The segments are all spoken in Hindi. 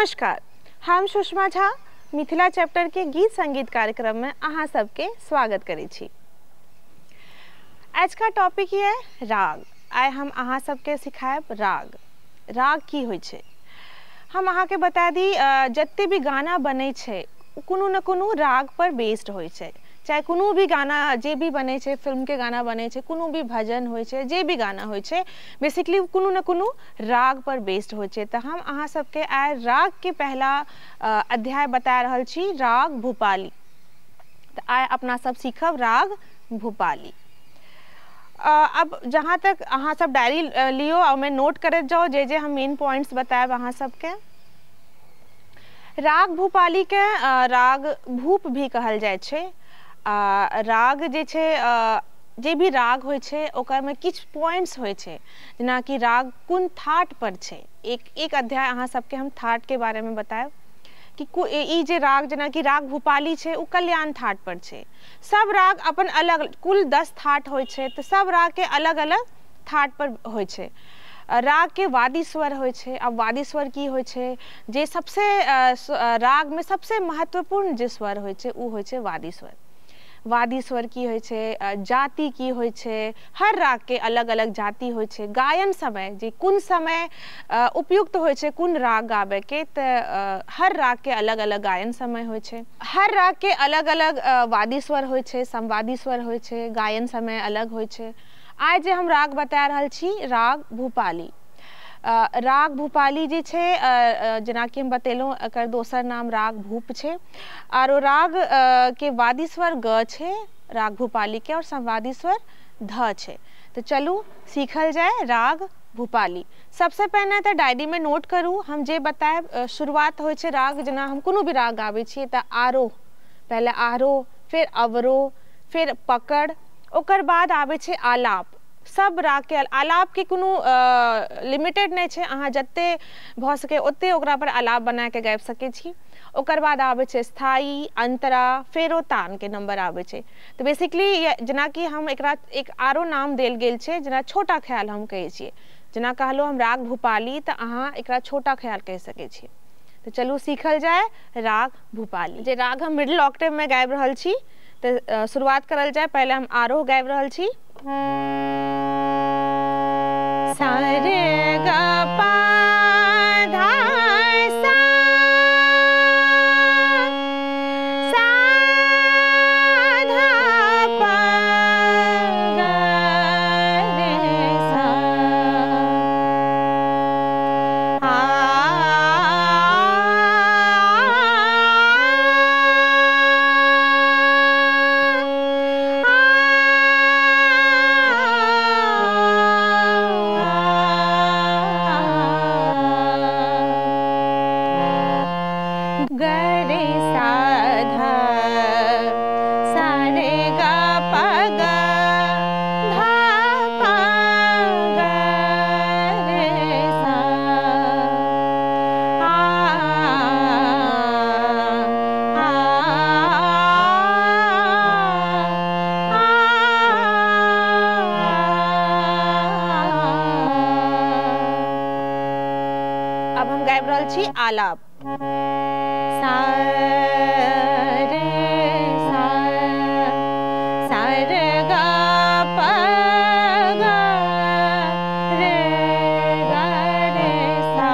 नमस्कार, हम सुषमा झा मिथिला चैप्टर के गीत संगीत कार्यक्रम में अहाँ सबके स्वागत करै छी। आज का टॉपिक ये राग। आइ हम अहाँ सबके सिखाएब राग। राग की होइ छै हम अहाँ के बता दी। जत्ते भी गाना बनै छै कोनो न कोनो राग पर बेस्ड होइ छै। चाहे कोनो भी गाना जे भी बने छै, फिल्म के गाना बने छै, कोनो भी भजन होइ छै, जे भी गाना होइ छै, बेसिकली कोनो न कोनो राग पर बेस्ड होइ छै। तो हम अहाँ सबके आइ राग के पहला अध्याय बता रहल छी, राग भूपाली। तो आइ अपना सब सीखब राग भूपाली। अब जहाँ तक अहाँ सब डायरी लियो और मैं नोट करत जाओ जे हम मेन पॉइंट्स बताएब अहाँ सबके। राग भूपाली के राग भूप भी कहल जाय छै। राग जे छै, जे भी राग होइ छै ओकर में किछ पॉइंट्स होइ छै, जेना कि राग कोन थाट पर छै। एक अध्याय अहाँ सबके हम थाट के बारे में बताएब कि ई जे राग, जेना कि राग भूपाली छै, उ कल्याण थाट पर छै। सब राग अपन अलग, कुल 10 थाट होइ छै, तो सब राग के अलग अलग थाट पर होइ छै। राग के वादी स्वर होइ छै। अब वादी स्वर की होइ छै, जे सबसे राग में सबसे महत्वपूर्ण जे स्वर होइ छै उ होइ छै वादी स्वर। वादी स्वर की होइ छै, जाति की होइ छै, हर राग के अलग अलग जाति होइ छै। गायन समय, जे कुन समय उपयुक्त होइ छै कुन राग गाबे के, तऽ हर राग के अलग अलग गायन समय होइ छै। हर राग के अलग अलग वादी स्वर होइ छै, संवादी स्वर होइ छै, गायन समय अलग होइ छै। आज जे हम राग बता रहल छी राग भूपाली। राग भूपाली जे छै, जेना कि हम बतेलहुँ, एकर दोसर नाम राग भूप छै। आरो राग के वादी स्वर ग छै राग भूपाली के, और संवादी स्वर ध छै। तो चलू सीखल जाए राग भूपाली। सबसे पहले तो डायरी में नोट करू हम जे बताएब। शुरुआत होइ छै राग, जेना हम कोनो भी राग गाबै छियै तऽ आरोह, पहले आरोह, फिर अवरोह, फिर पकड़, ओकर बाद आबै छै आलाप। सब राग के आलाप के कोनो लिमिटेड नहीं छै, अहाँ जत्ते भ सके ओत्ते ओकरा पर आलाप बना के गाबि सकै छी। ओकर बाद आबै छै स्थाई, अंतरा, फेरो तान के नंबर आबै छै। तो बेसिकली जेना कि हम एकरा एक आरो नाम देल गेल छै, जेना छोटा ख्याल हम कहै छियै। जेना कहलो हम राग भूपाली, तो अहाँ एकरा छोटा ख्याल कह सकै छियै। तो चलू सीखल जाए राग भूपाली। जे राग हम मिडिल ऑक्टेव में गाबि रहल छी, तो शुरुआत करल जाए। पहले हम आरोह गाबि रहल छी। सा रे ग पा धा सा, सा धा पा ग रे सा, आलाप। सा रे सा, सा रे ग प ग रे ग रे सा,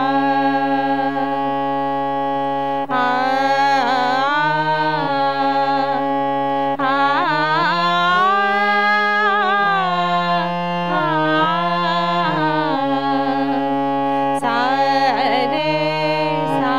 आ सा रे सा,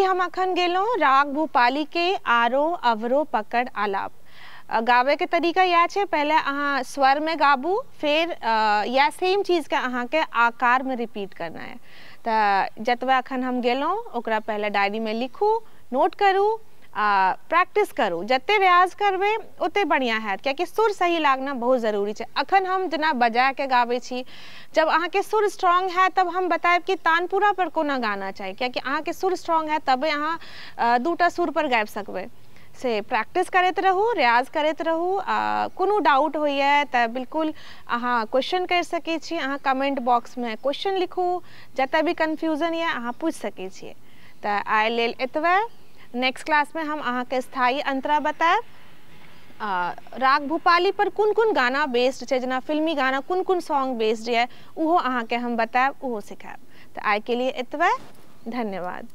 हम अखन गेलहुँ राग भूपाली के आरो अवरो पकड़ आलाप। गावे के तरीका यह है, पहले अहाँ स्वर में गाबू, फिर या सेम चीज़ के अहाँ के आकार में रिपीट करना है। तो जतबा अखन हम गेलहुँ ओकरा पहले डायरी में लिखू, नोट करू, प्रैक्टिस करू। जते रियाज करबे ओते बढ़िया हैत, कियाकि सुर सही लागना बहुत जरूरी है। अखन हम जेना बजा के गाबै छी, जब अहाँ के सुर स्ट्रॉन्ग है तब हम बताएब कि तानपुरा पर कोना गाना चाहिए, कियाकि अहाँ के सुर स्ट्रॉन्ग है तबे अहाँ दूटा सुर पर गाबि सकबै। से प्रैक्टिस करते रहू, रियाज करते रहू। कोनो डाउट होइए तो बिल्कुल अहाँ क्वेश्चन कर सकै छी। अहाँ कमेंट बॉक्स में क्वेश्चन लिखू, जतऽ भी कन्फ्यूजन ये अहाँ पूछ सकै छियै। तो आइ लेल एतबे। नेक्स्ट क्लास में हम अहाँ के स्थायी अंतरा बताएब। राग भूपाली पर कुन कुन गाना बेस्ड है, जेना फिल्मी गाना कुन कुन सॉन्ग बेस्ड है, उहो अहाँ के हम बताएब, उहो सिखाएब। तो आइ के लिए एतबे। धन्यवाद।